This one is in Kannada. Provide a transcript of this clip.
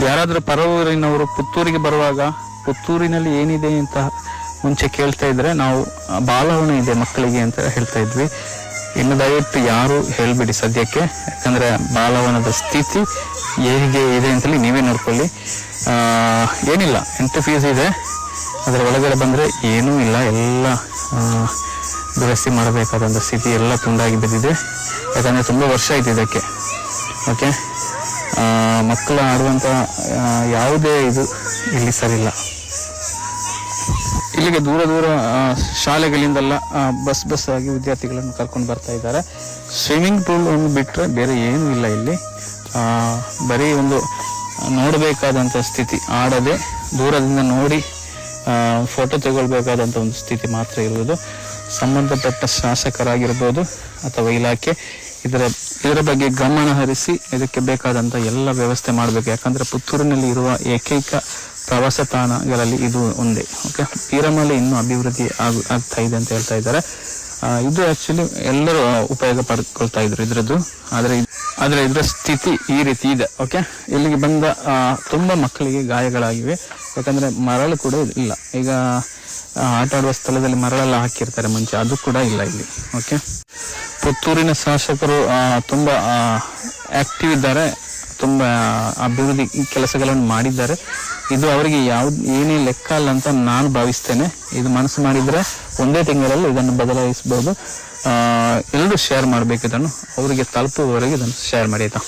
ಯಾರಾದರೂ ಪರವೂರಿನವರು ಪುತ್ತೂರಿಗೆ ಬರುವಾಗ ಪುತ್ತೂರಿನಲ್ಲಿ ಏನಿದೆ ಅಂತ ಮುಂಚೆ ಕೇಳ್ತಾ ಇದ್ರೆ ನಾವು ಬಾಲವನ ಇದೆ ಮಕ್ಕಳಿಗೆ ಅಂತ ಹೇಳ್ತಾ ಇದ್ವಿ. ಇನ್ನು ದಯವಿಟ್ಟು ಯಾರು ಹೇಳ್ಬಿಡಿ ಸದ್ಯಕ್ಕೆ, ಯಾಕಂದ್ರೆ ಬಾಲವನದ ಸ್ಥಿತಿ ಹೇಗೆ ಇದೆ ಅಂತೇಳಿ ನೀವೇ ನೋಡ್ಕೊಳ್ಳಿ. ಏನಿಲ್ಲ, ಎಂಟ್ರಿ ಫೀಸ್ ಇದೆ, ಅದರ ಒಳಗಡೆ ಬಂದರೆ ಏನೂ ಇಲ್ಲ, ಎಲ್ಲ ದುರಸ್ತಿ ಮಾಡಬೇಕಾದಂಥ ಸ್ಥಿತಿ ಎಲ್ಲ ತುಂಡಾಗಿ ಬಿದ್ದಿದೆ. ಯಾಕಂದರೆ ತುಂಬ ವರ್ಷ ಆಯ್ತು ಇದಕ್ಕೆ. ಓಕೆ, ಮಕ್ಕಳು ಆಡುವಂಥ ಯಾವುದೇ ಇದು ಇಲ್ಲಿ ಸರಿಯಿಲ್ಲ. ಇಲ್ಲಿಗೆ ದೂರ ದೂರ ಶಾಲೆಗಳಿಂದೆಲ್ಲ ಬಸ್ ಆಗಿ ವಿದ್ಯಾರ್ಥಿಗಳನ್ನು ಕರ್ಕೊಂಡು ಬರ್ತಾ ಇದ್ದಾರೆ. ಸ್ವಿಮ್ಮಿಂಗ್ ಪೂಲ್ ಒಂದು ಬಿಟ್ಟರೆ ಬೇರೆ ಏನೂ ಇಲ್ಲ ಇಲ್ಲಿ. ಬರೀ ಒಂದು ನೋಡಬೇಕಾದಂಥ ಸ್ಥಿತಿ, ಆಡದೆ ದೂರದಿಂದ ನೋಡಿ ಫೋಟೋ ತಗೊಳ್ಬೇಕಾದಂಥ ಒಂದು ಸ್ಥಿತಿ ಮಾತ್ರ ಇರುವುದು. ಸಂಬಂಧಪಟ್ಟ ಶಾಸಕರಾಗಿರ್ಬೋದು ಅಥವಾ ಇಲಾಖೆ ಇದರ ಬಗ್ಗೆ ಗಮನ ಹರಿಸಿ ಇದಕ್ಕೆ ಬೇಕಾದಂಥ ಎಲ್ಲ ವ್ಯವಸ್ಥೆ ಮಾಡಬೇಕು. ಯಾಕಂದರೆ ಪುತ್ತೂರಿನಲ್ಲಿ ಇರುವ ಏಕೈಕ ಪ್ರವಾಸ ತಾಣಗಳಲ್ಲಿ ಇದು ಒಂದೇ. ಓಕೆ, ಪೀರಮಲೆ ಇನ್ನೂ ಅಭಿವೃದ್ಧಿ ಆಗ್ತಾ ಇದೆ ಅಂತ ಹೇಳ್ತಾ ಇದ್ದಾರೆ. ಇದು ಆ್ಯಕ್ಚುಲಿ ಎಲ್ಲರೂ ಉಪಯೋಗ ಪಡ್ಕೊಳ್ತಾ ಇದ್ರು ಇದರದ್ದು. ಆದರೆ ಇದರ ಸ್ಥಿತಿ ಈ ರೀತಿ ಇದೆ. ಓಕೆ, ಇಲ್ಲಿಗೆ ಬಂದ ತುಂಬ ಮಕ್ಕಳಿಗೆ ಗಾಯಗಳಾಗಿವೆ. ಯಾಕಂದರೆ ಮರಳು ಕೂಡ ಇಲ್ಲ. ಈಗ ಆಟ ಆಡುವ ಸ್ಥಳದಲ್ಲಿ ಮರಳೆಲ್ಲ ಹಾಕಿರ್ತಾರೆ ಮುಂಚೆ, ಅದು ಕೂಡ ಇಲ್ಲ ಇಲ್ಲಿ. ಓಕೆ, ಪುತ್ತೂರಿನ ಶಾಸಕರು ತುಂಬ ಆಕ್ಟಿವ್ ಇದ್ದಾರೆ, ತುಂಬ ಅಭಿವೃದ್ಧಿ ಕೆಲಸಗಳನ್ನು ಮಾಡಿದ್ದಾರೆ. ಇದು ಅವರಿಗೆ ಏನೇ ಲೆಕ್ಕ ಅಲ್ಲ ಅಂತ ನಾನು ಭಾವಿಸ್ತೇನೆ. ಇದು ಮನಸ್ಸು ಮಾಡಿದರೆ ಒಂದೇ ತಿಂಗಳಲ್ಲಿ ಇದನ್ನು ಬದಲಾಯಿಸಬಹುದು. ಎಲ್ಲರೂ ಶೇರ್ ಮಾಡಬೇಕು, ಇದನ್ನು ಅವರಿಗೆ ತಲುಪುವವರೆಗೆ ಇದನ್ನು ಶೇರ್ ಮಾಡಿ ಆಯ್ತಾ.